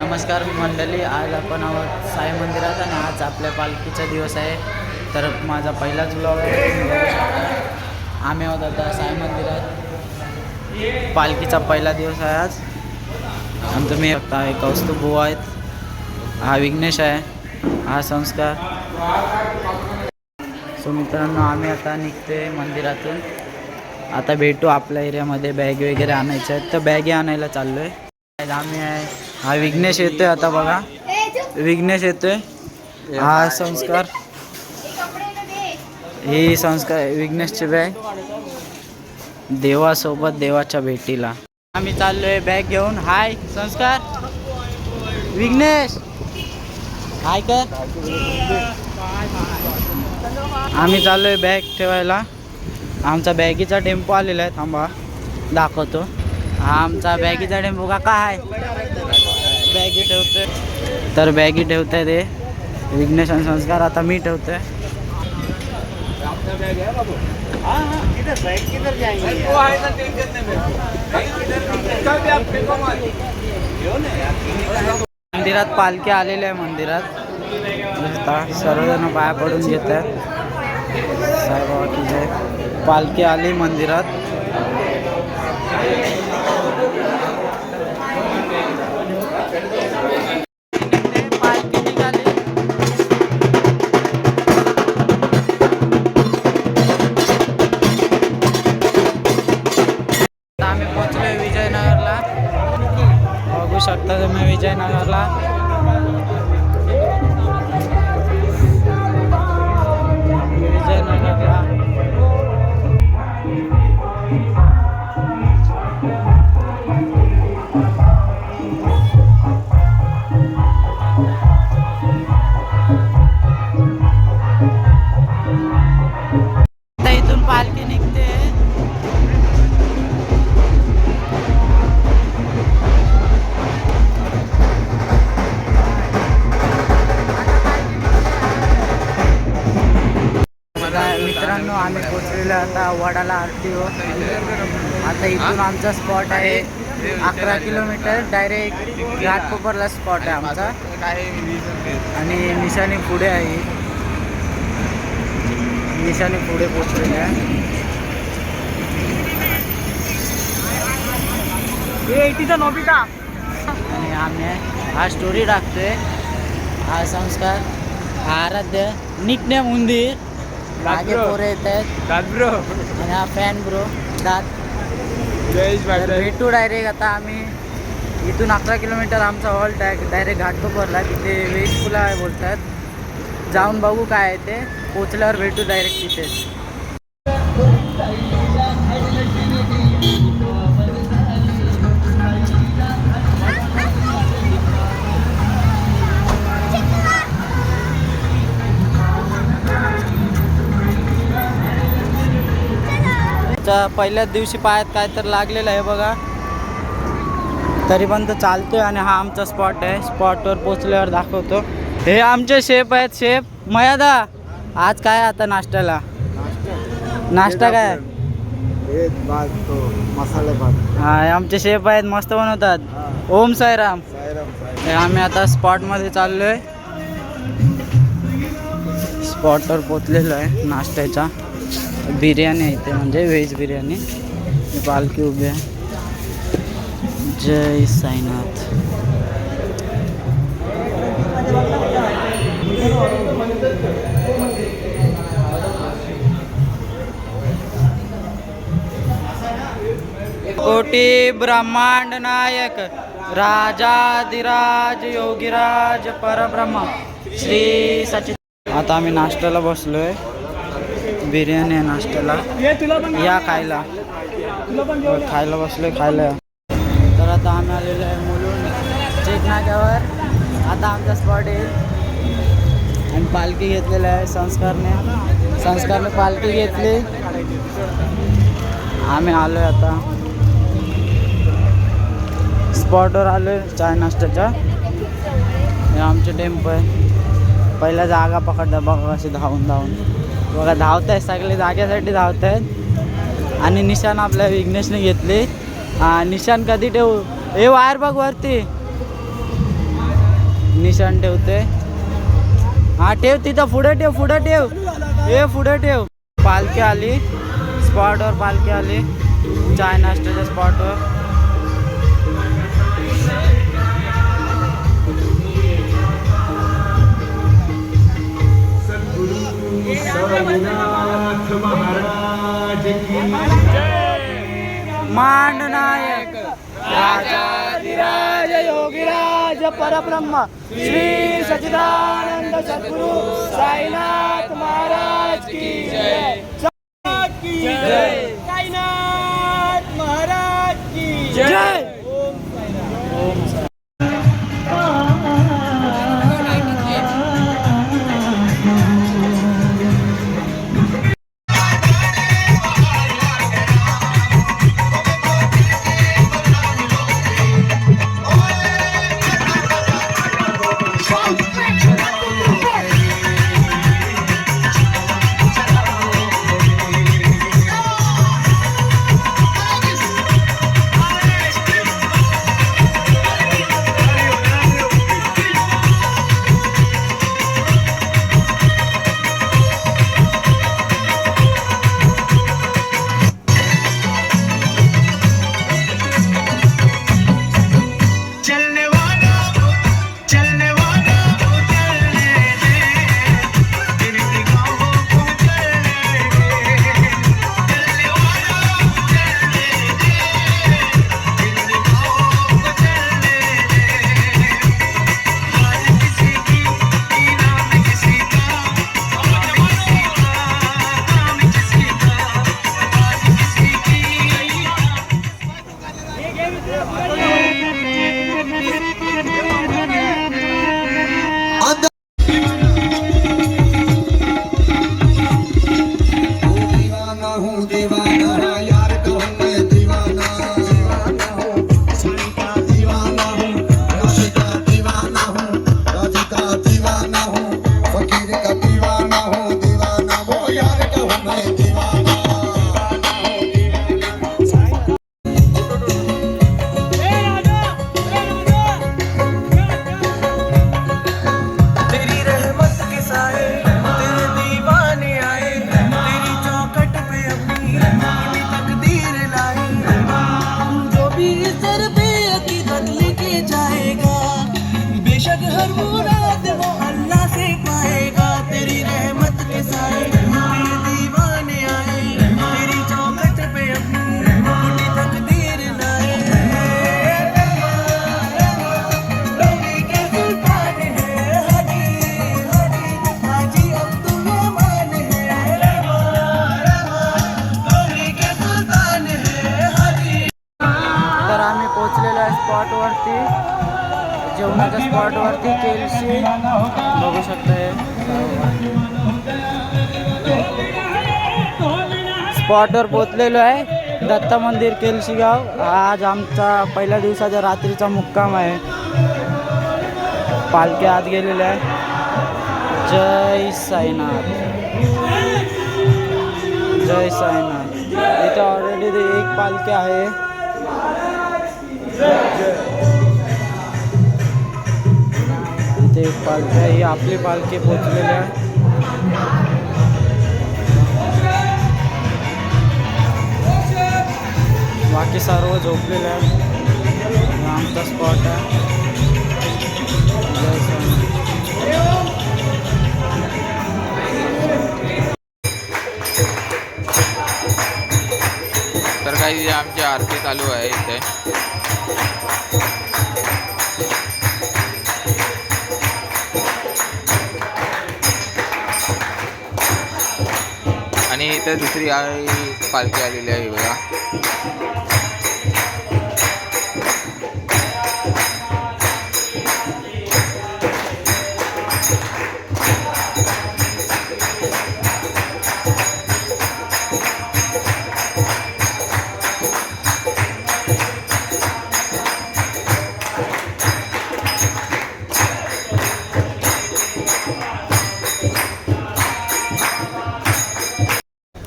नमस्कार मंडळी, आज आपण आहोत साई मंदिरात आणि आज आपल्या पालखीचा दिवस आहे. तर माझा पहिलाच ब्लॉग आहे. आम्ही आहोत आता साई मंदिरात. पालखीचा पहिला दिवस आहे आज. आणि तुम्ही बघता एक कौस्तुभ बुवा आहेत, हा विघ्नेश आहे, हा संस्कार. सो मित्रांनो, आम्ही आता निघते मंदिरातून. आता भेटू आपल्या एरियामध्ये. बॅग वगैरे आणायच्या आहेत तर बॅगे आणायला चाललो आहे. आम्ही आहे, हा विघ्नेश येतोय. आता बघा विघ्नेश येतोय, हा संस्कार, ही संस्कार विघ्नेशची बॅग. देवासोबत देवाच्या भेटीला आम्ही चाललोय बॅग घेऊन. हाय संस्कार, विघ्नेश हाय कर. आम्ही चाललोय बॅग ठेवायला. आमचा बॅगीचा टेम्पो आलेला आहे, थांबा दाखवतो. हा आमचा बॅगीचा टेम्पो का काय बॅगी ठेवतोय. तर बॅगी ठेवताय ते विघ्नेश आणि संस्कार. आता मी ठेवतोय. मंदिरात पालखी आलेली आहे. मंदिरात सर्वजण पाया पडून घेत आहेत. साईबाबा की जय. पालखी आली मंदिरात. पालखी निघाली. आम्ही पोहोचलोय विजयनगरला. बघू शकता तुम्ही विजयनगरला. विजयनगरला इथून पालखी निघते. मित्रांनो, आम्ही पोचलेलो आता वडाला आरती हो. आता इथून आमचा स्पॉट आहे 11 किलोमीटर. डायरेक्ट घाटकोपरला स्पॉट आहे आमचा. आणि निशाणी पुढे आहे. निशाणी पुढे पोचलेली आहे. आणि आम्ही हा स्टोरी टाकतोय. हा संस्कार, हा आराध्य, निकनेम उंदीर. मागे पोरे येत आहेत ब्रो. आणि हा फॅन ब्रो दात. भेटू डायरेक्ट. आता आम्ही इथून 11 किलोमीटर आमचा हॉल्ट आहे. डायरेक्ट घाटकोपरला. तिथे वेज पुला आहे बोलतात. जाऊन बघू काय आहे ते. पोचल्यावर भेटू डायरेक्ट तिथेच. पहिल्याच दिवशी पायात काय तर लागलेलं आहे बघा. तरी पण तो चालतोय. आणि हा आमचा स्पॉट आहे. स्पॉटवर पोचल्यावर दाखवतो. हे आमचे शेफ आहेत. शेफ मयादा, आज काय आता नाश्त्याला? नाश्ता काय? मसाले भात. हा आमचे शेफ आहेत, मस्त बनवतात. ओम साईराम. हे आम्ही आता स्पॉटमध्ये चाललोय. स्पॉटवर पोचलेलो आहे नाश्त्याच्या. बिर्याणी आहे इथे, म्हणजे व्हेज बिर्याणी. पालखी उभी आहे. जय साईनाथ. कोटी ब्रह्मांड नायक राजाधिराज योगीराज परब्रह्म श्री सचित. आता आम्ही नाश्त्याला बसलोय. बिर्याणी आहे नाश्त्याला, या खायला. खायला बसलोय, खायला. तर आता आम्ही आलेलो आहे मुलुंड चेक नाक्यावर. आता आमचा स्पॉट येईल. आणि पालखी घेतलेली आहे संस्कारने पालखी घेतली. आम्ही आलो आहे आता स्पॉटवर आलो आहे चाय नाश्त्याच्या. हे आमचे टेम्पो आहे. पहिला जागा पकडता बघा कशी धावून बघा धावत आहेत. सगळे जाग्यासाठी धावत आहेत. आणि निशाण आपल्या विघ्नेशने घेतली. निशाण कधी ठेवू? हे वायर बघ वरती. निशाण ठेवते. हा ठेव तिथं पुढे ठेव हे पुढे ठेव. पालखी आली स्पॉटवर, पालखी आली चाय नाश्त्याच्या स्पॉटवर. मांडनायक राजाधिराज योगीराज परब्रह्म श्री सच्चिदानंद सद्गुरु साईनाथ महाराज की जय. साईनाथ महाराज की जय. स्पॉटवरती जेवणाच्या स्पॉटवरती केलशी बघू शकता. स्पॉटवर पोचलेलो आहे दत्त मंदिर केलशी गाव. आज आमचा पहिल्या दिवसाच्या रात्रीचा मुक्काम आहे. पालखी आत गेलेल्या आहे. जय साईनाथ जय साईनाथ. इथे ऑलरेडी एक पालखी आहे. इथे एक पालखी आहे. ही आपली पालखी पोचलेली आहे. बाकी सर्व झोपलेले आहेत. आमचा स्पॉट आहे. तर काही आमची आरती चालू आहे इथे. आणि इथे दुसरी पालखी आलेली आहे बघा.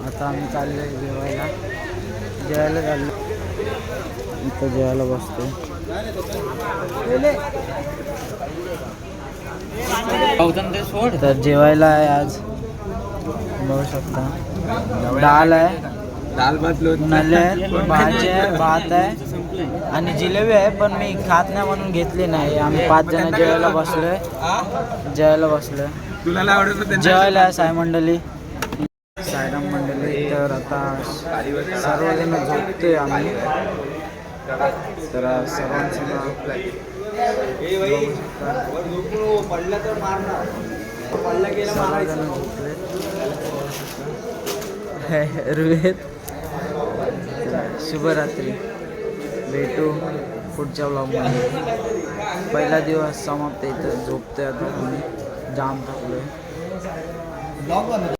आता आम्ही चाललो जेवायला चाललो. इथं जेवायला बसतो. तर जेवायला आहे आज बघू शकता डाळ आहे दाल भात नले भाजी आहे भात आहे आणि जिलेबी आहे पण मी खात नाही म्हणून घेतली नाही. आम्ही 5 जण जेवायला बसलोय तुला नाही आवडत जेवायला आहे साई मंडळी तर आता सर्वजण झोपतोय आम्ही. तर सर्वांचं रोहित शुभरात्री. भेटू पुढच्या व्लॉगमध्ये. पहिला दिवस समाप्त इथं झोपतोय आता आम्ही जाम थकलोय.